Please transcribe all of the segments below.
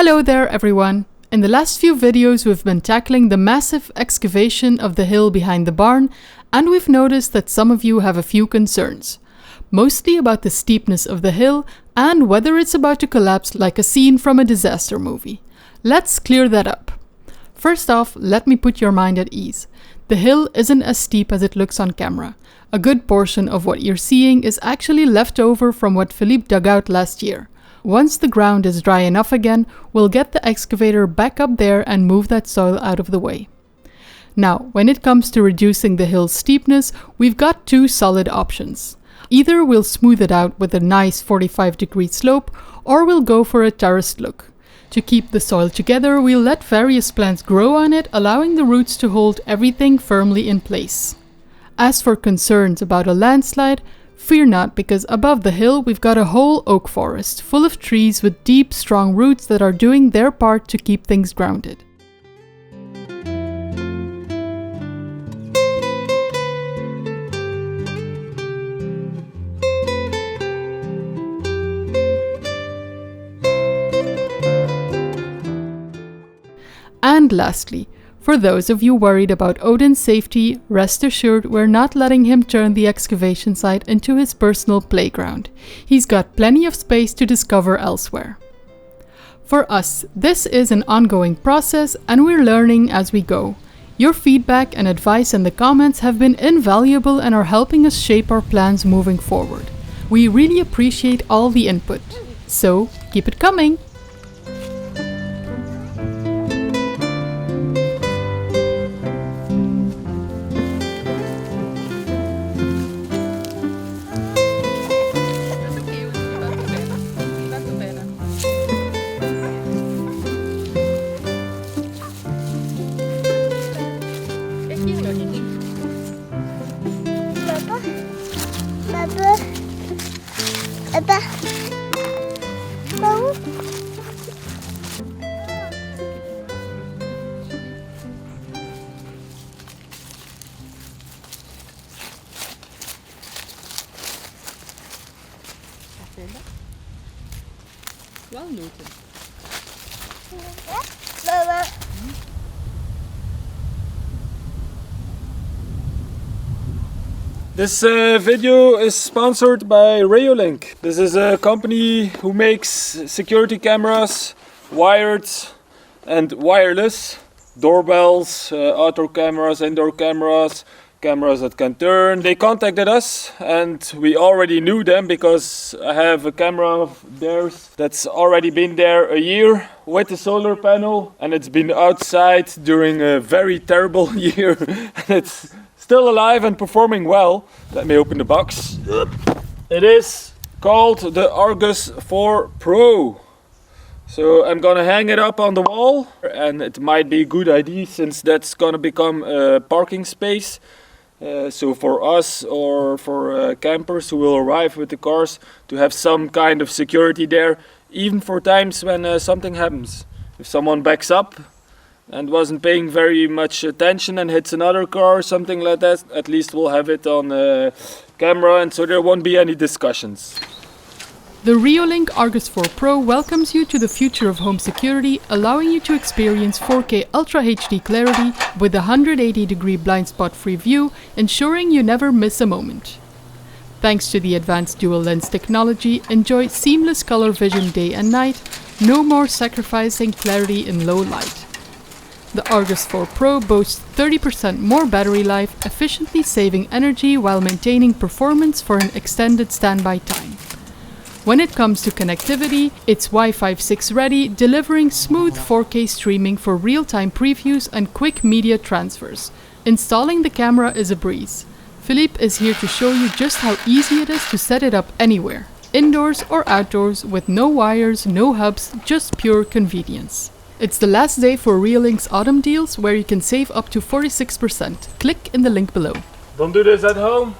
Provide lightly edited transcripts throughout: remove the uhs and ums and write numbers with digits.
Hello there everyone! In the last few videos we've been tackling the massive excavation of the hill behind the barn, and we've noticed that some of you have a few concerns. Mostly about the steepness of the hill and whether it's about to collapse like a scene from a disaster movie. Let's clear that up. First off, let me put your mind at ease. The hill isn't as steep as it looks on camera. A good portion of what you're seeing is actually left over from what Philippe dug out last year. Once the ground is dry enough again, we'll get the excavator back up there and move that soil out of the way. Now, when it comes to reducing the hill's steepness, we've got two solid options. Either we'll smooth it out with a nice 45-degree slope, or we'll go for a terraced look. To keep the soil together, we'll let various plants grow on it, allowing the roots to hold everything firmly in place. As for concerns about a landslide, fear not, because above the hill we've got a whole oak forest full of trees with deep, strong roots that are doing their part to keep things grounded. And lastly, for those of you worried about Odin's safety, rest assured we're not letting him turn the excavation site into his personal playground. He's got plenty of space to discover elsewhere. For us, this is an ongoing process and we're learning as we go. Your feedback and advice in the comments have been invaluable and are helping us shape our plans moving forward. We really appreciate all the input. So, keep it coming! This video is sponsored by Reolink. This is a company who makes security cameras, wired and wireless, doorbells, outdoor cameras, indoor cameras, cameras that can turn. They contacted us and we already knew them because I have a camera of theirs that's already been there a year with the solar panel, and it's been outside during a very terrible year and it's still alive and performing well. Let me open the box. It is called the Argus 4 Pro. So I'm gonna hang it up on the wall, and it might be a good idea since that's gonna become a parking space. So for us or for campers who will arrive with the cars, to have some kind of security there, even for times when something happens. If someone backs up and wasn't paying very much attention and hits another car or something like that, at least we'll have it on camera, and so there won't be any discussions. The Reolink Argus 4 Pro welcomes you to the future of home security, allowing you to experience 4K Ultra HD clarity with a 180-degree blind spot free view, ensuring you never miss a moment. Thanks to the advanced dual lens technology, enjoy seamless color vision day and night, no more sacrificing clarity in low light. The Argus 4 Pro boasts 30% more battery life, efficiently saving energy while maintaining performance for an extended standby time. When it comes to connectivity, it's Wi-Fi 6 ready, delivering smooth 4K streaming for real-time previews and quick media transfers. Installing the camera is a breeze. Philippe is here to show you just how easy it is to set it up anywhere, indoors or outdoors, with no wires, no hubs, just pure convenience. It's the last day for Reolink's autumn deals, where you can save up to 46%. Click in the link below. Don't do this at home.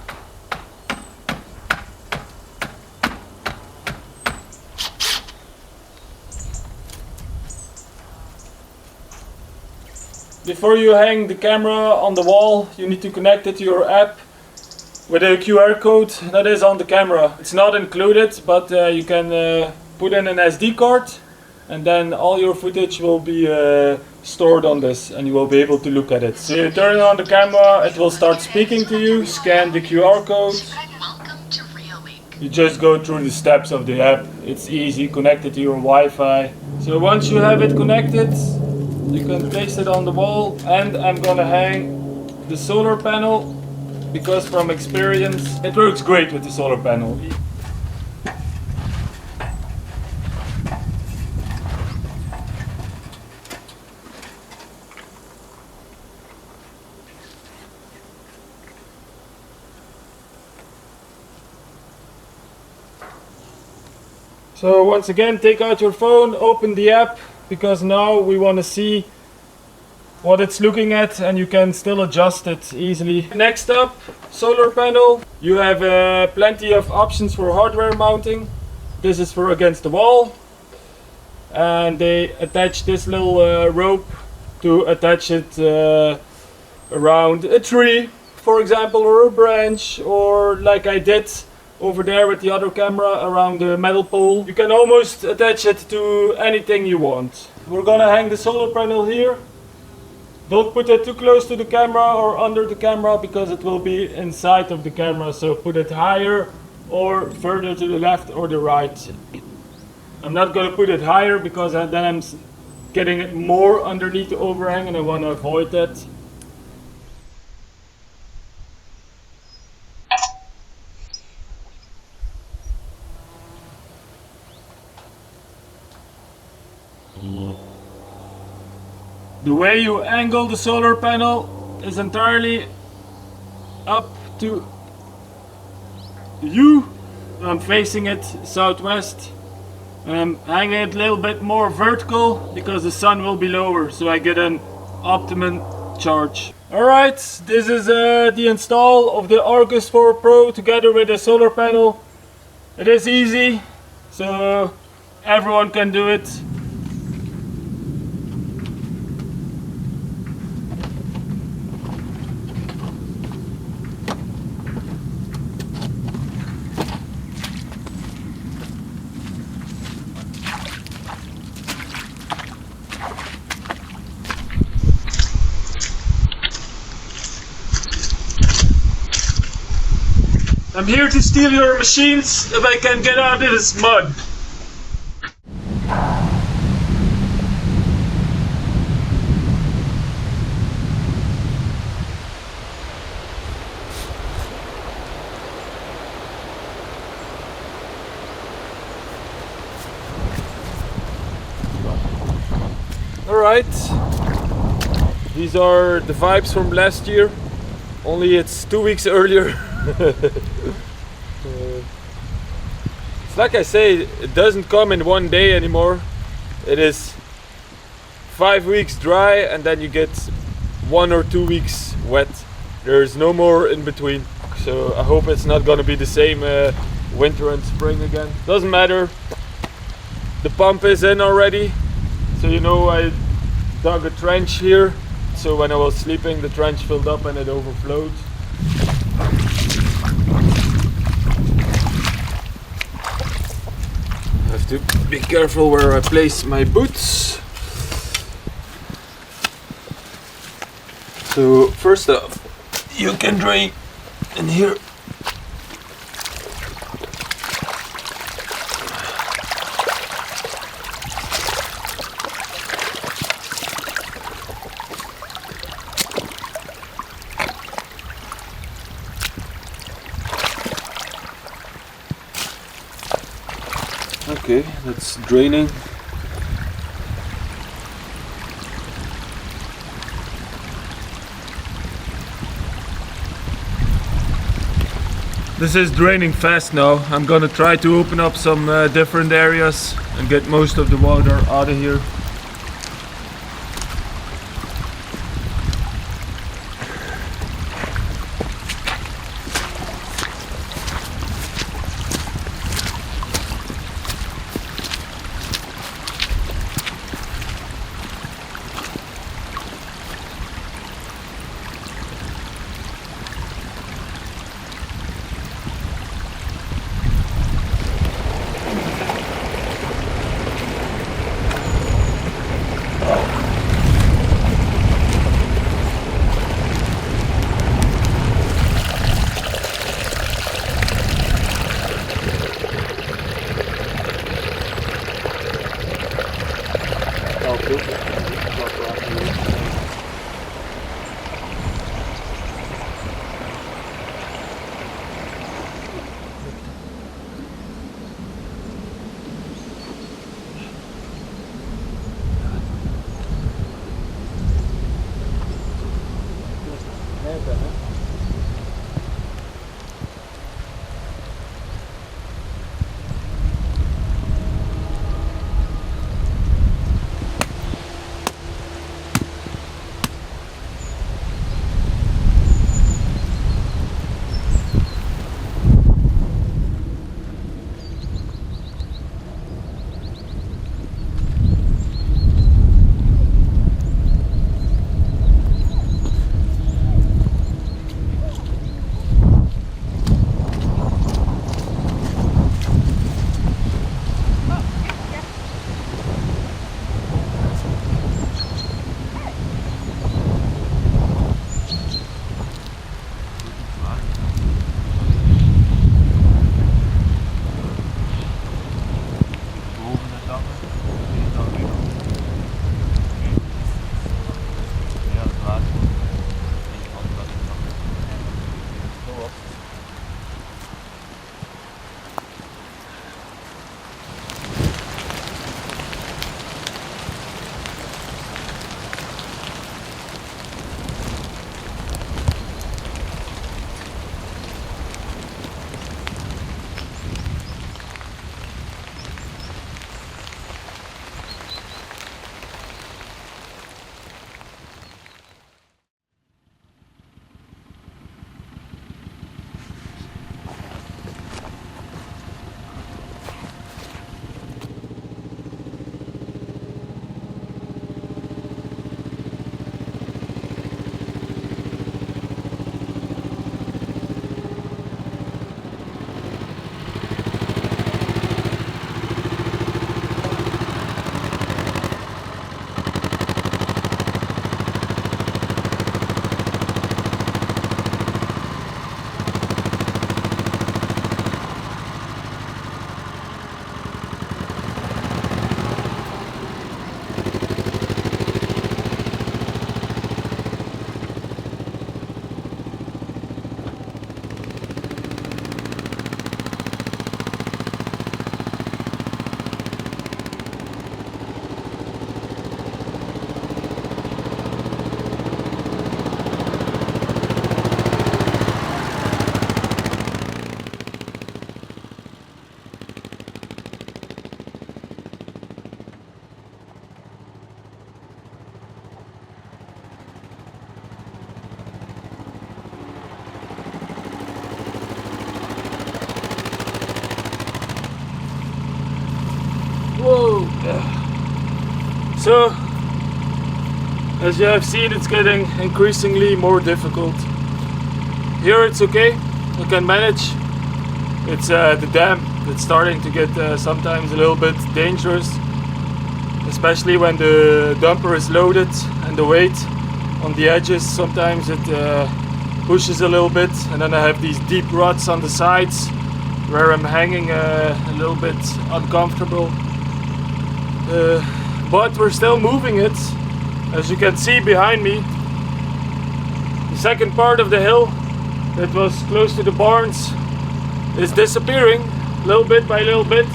Before you hang the camera on the wall, you need to connect it to your app with a QR code that is on the camera. It's not included, but you can put in an SD card and then all your footage will be stored on this, and you will be able to look at it. So you turn on the camera, it will start speaking to you, scan the QR code. You just go through the steps of the app. It's easy, connected to your Wi-Fi. So once you have it connected, you can place it on the wall, and I'm gonna hang the solar panel, because from experience it works great with the solar panel. So once again, take out your phone, open the app, because now we want to see what it's looking at, and you can still adjust it easily. Next up, solar panel. You have plenty of options for hardware mounting. This is for against the wall, and they attach this little rope to attach it around a tree, for example, or a branch, or like I did over there with the other camera around the metal pole. You can almost attach it to anything you want. We're gonna hang the solar panel here. Don't put it too close to the camera or under the camera, because it will be inside of the camera, so put it higher or further to the left or the right. I'm not gonna put it higher, because then I'm getting it more underneath the overhang, and I want to avoid that. The way you angle the solar panel is entirely up to you. I'm facing it southwest, and I'm hanging it a little bit more vertical because the sun will be lower, so I get an optimum charge. Alright, this is the install of the Argus 4 Pro together with the solar panel. It is easy, so everyone can do it. I'm here to steal your machines if I can get out of this mud. Alright, these are the vibes from last year, only it's 2 weeks earlier. It's like I say, it doesn't come in one day anymore. It is 5 weeks dry, and then you get 1 or 2 weeks wet. There's no more in between, so I hope it's not gonna be the same winter and spring again. Doesn't matter, the pump is in already, so you know I dug a trench here, so when I was sleeping the trench filled up and it overflowed. I have to be careful where I place my boots. So first off, you can drain in here. Okay, that's draining. This is draining fast now. I'm gonna try to open up some different areas and get most of the water out of here. Whoa! So, as you have seen, it's getting increasingly more difficult. Here it's okay, I can manage. It's the dam that's starting to get sometimes a little bit dangerous, especially when the dumper is loaded and the weight on the edges, sometimes it pushes a little bit, and then I have these deep ruts on the sides where I'm hanging a little bit uncomfortable. But we're still moving it, as you can see behind me. The second part of the hill that was close to the barns is disappearing little bit by little bit,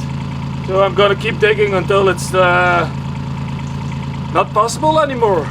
so I'm gonna keep digging until it's not possible anymore.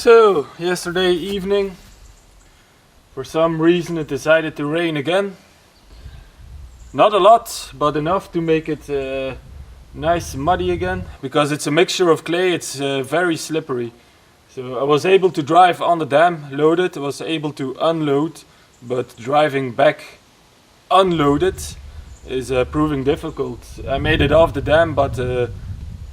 So, yesterday evening, for some reason it decided to rain again. Not a lot, but enough to make it nice muddy again, because it's a mixture of clay. It's very slippery. So I was able to drive on the dam loaded, I was able to unload, but driving back unloaded is proving difficult. I made it off the dam, but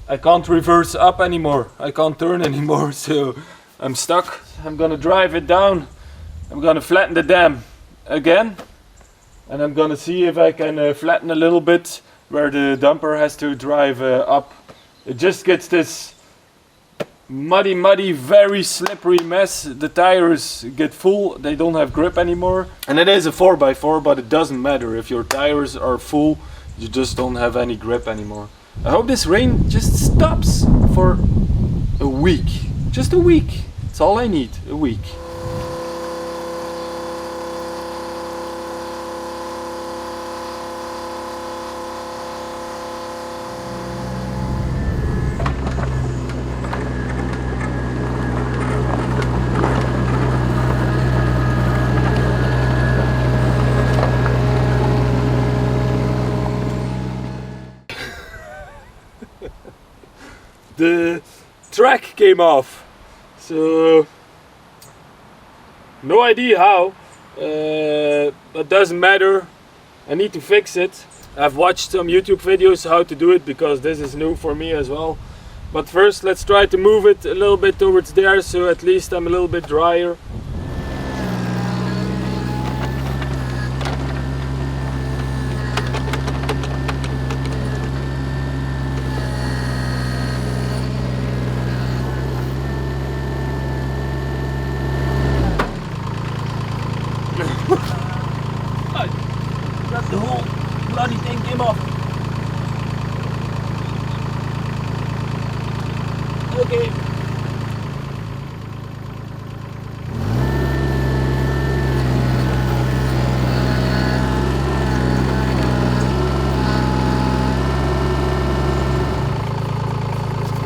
I can't reverse up anymore, I can't turn anymore, so I'm stuck. I'm gonna drive it down, I'm gonna flatten the dam again, and I'm gonna see if I can flatten a little bit where the dumper has to drive up. It just gets this muddy, very slippery mess. The tires get full, they don't have grip anymore. And it is a 4x4, but it doesn't matter. If your tires are full, you just don't have any grip anymore. I hope this rain just stops for a week. Just a week. That's all I need, a week. The track came off, so no idea how, but doesn't matter. I need to fix it. I've watched some YouTube videos how to do it, because this is new for me as well. But first let's try to move it a little bit towards there, so at least I'm a little bit drier. The whole bloody thing came off. Okay.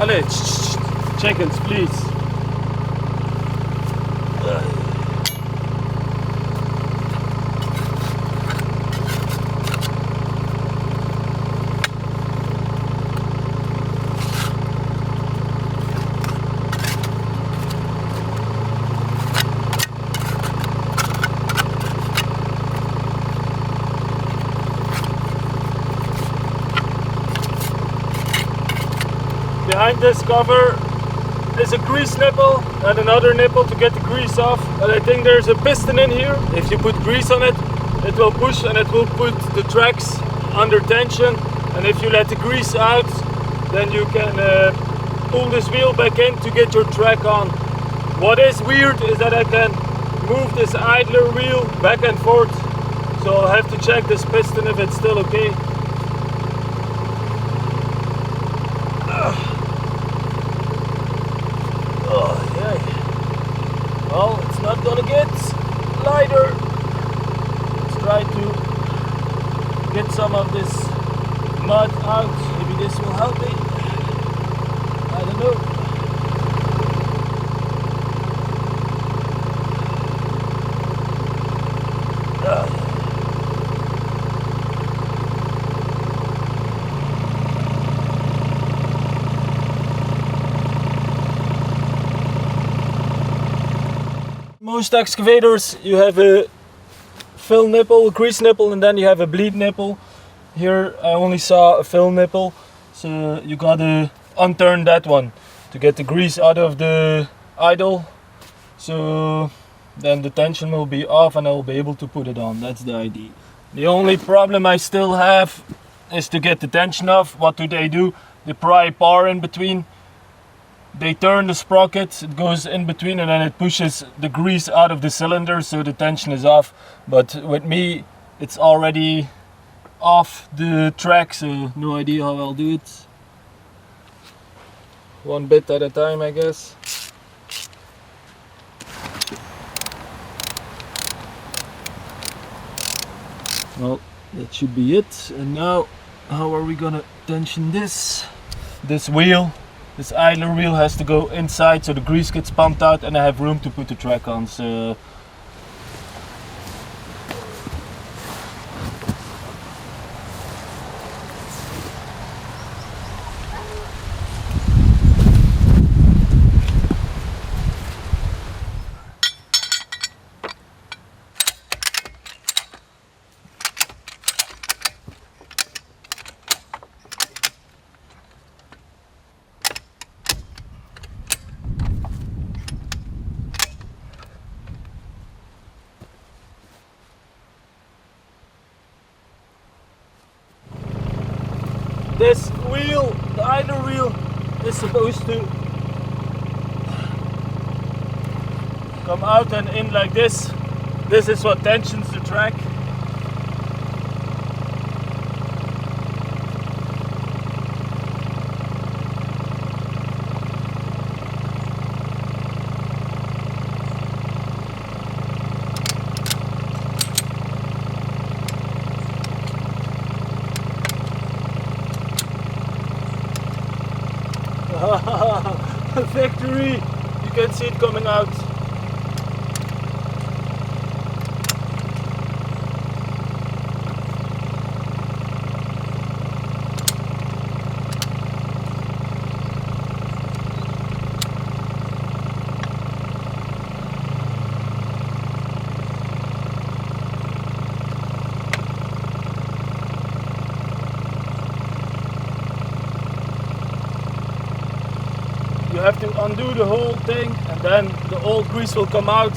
Allez, chickens, please. Behind this cover is a grease nipple and another nipple to get the grease off. But I think there's a piston in here. If you put grease on it, it will push and it will put the tracks under tension. And if you let the grease out, then you can pull this wheel back in to get your track on. What is weird is that I can move this idler wheel back and forth. So I'll have to check this piston if it's still okay. Well, it's not gonna get lighter. Let's try to get some of this mud out. Maybe this will help me. I don't know. Most excavators, you have a fill nipple, a grease nipple, and then you have a bleed nipple. Here I only saw a fill nipple, so you gotta unturn that one to get the grease out of the idle. So then the tension will be off and I'll be able to put it on. That's the idea. The only problem I still have is to get the tension off. What do? They pry bar in between. They turn the sprocket, it goes in between, and then it pushes the grease out of the cylinder, so the tension is off. But with me, it's already off the track, so no idea how I'll do it. One bit at a time, I guess. Well, that should be it. And now, how are we gonna tension this wheel? This idler wheel has to go inside so the grease gets pumped out and I have room to put the track on. So this wheel, the idler wheel, is supposed to come out and in like this. This is what tensions the track. Victory! You can see it coming out. You have to undo the whole thing and then the old grease will come out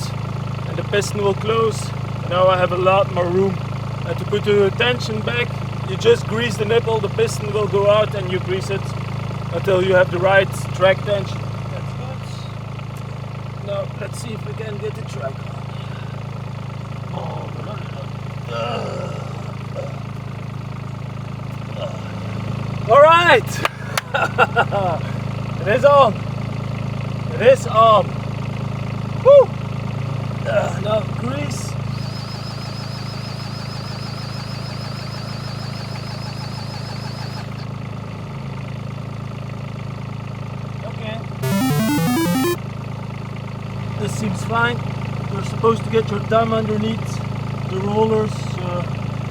and the piston will close. Now I have a lot more room. And to put the tension back, you just grease the nipple, the piston will go out and you grease it until you have the right track tension. That's good. Now let's see if we can get the track on. Alright! It is on! It is on! Woo! Now grease. Okay. This seems fine. You're supposed to get your thumb underneath the rollers.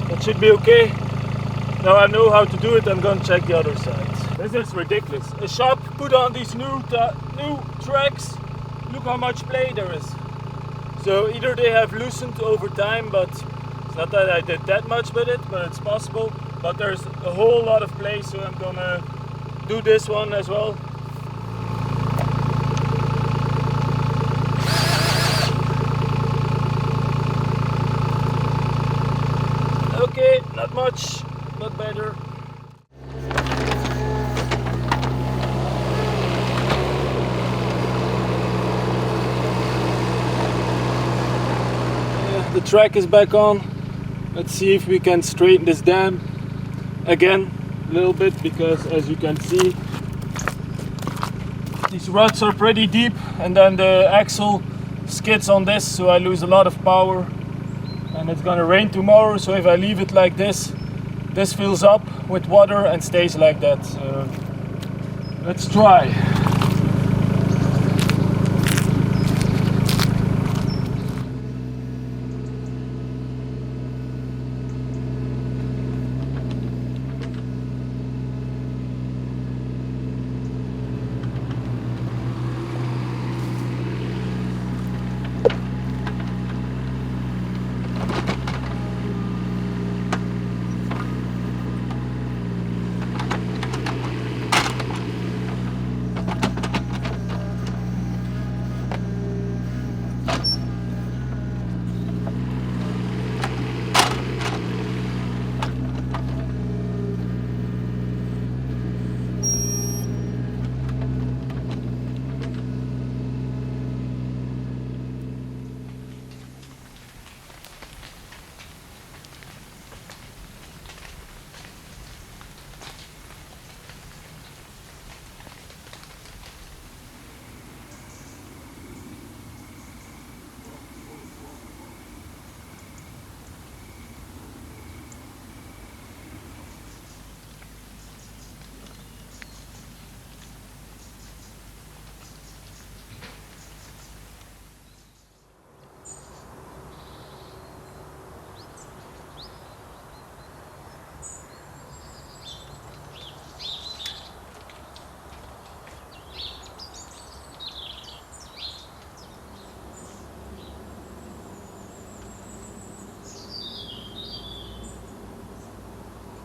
That should be okay. Now I know how to do it. I'm gonna check the other side. This is ridiculous. A shop put on these new tracks. Look how much play there is. So either they have loosened over time, but it's not that I did that much with it, but it's possible. But there's a whole lot of play, so I'm gonna do this one as well. Okay, not much, but better. The track is back on. Let's see if we can straighten this dam again a little bit, because as you can see these ruts are pretty deep and then the axle skids on this, so I lose a lot of power and it's gonna rain tomorrow, so if I leave it like this, this fills up with water and stays like that. So let's try.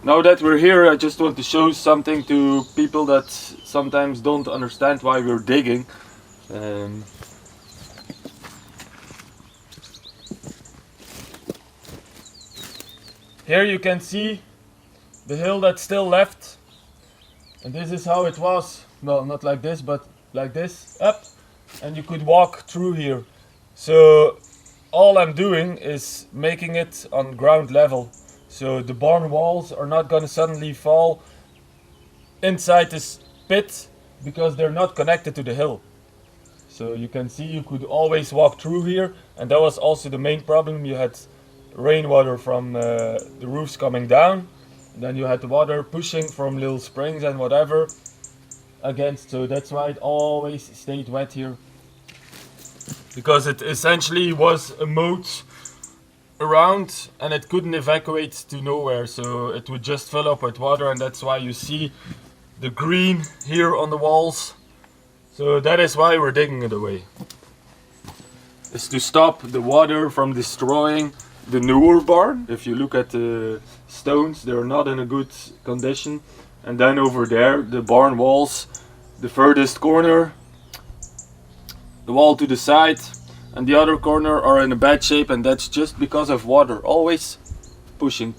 Now that we're here, I just want to show something to people that sometimes don't understand why we're digging. Here you can see the hill that's still left, and this is how it was. Well, not like this, but like this, up, and you could walk through here. So all I'm doing is making it on ground level, so the barn walls are not gonna suddenly fall inside this pit because they're not connected to the hill. So you can see you could always walk through here, and that was also the main problem. You had rainwater from the roofs coming down, then you had the water pushing from little springs and whatever against, so that's why it always stayed wet here, because it essentially was a moat around and it couldn't evacuate to nowhere, so it would just fill up with water, and that's why you see the green here on the walls. So that is why we're digging it away, is to stop the water from destroying the newer barn. If you look at the stones, they're not in a good condition. And then over there, the barn walls, the furthest corner, the wall to the side, and the other corner are in a bad shape, and that's just because of water. Always pushing.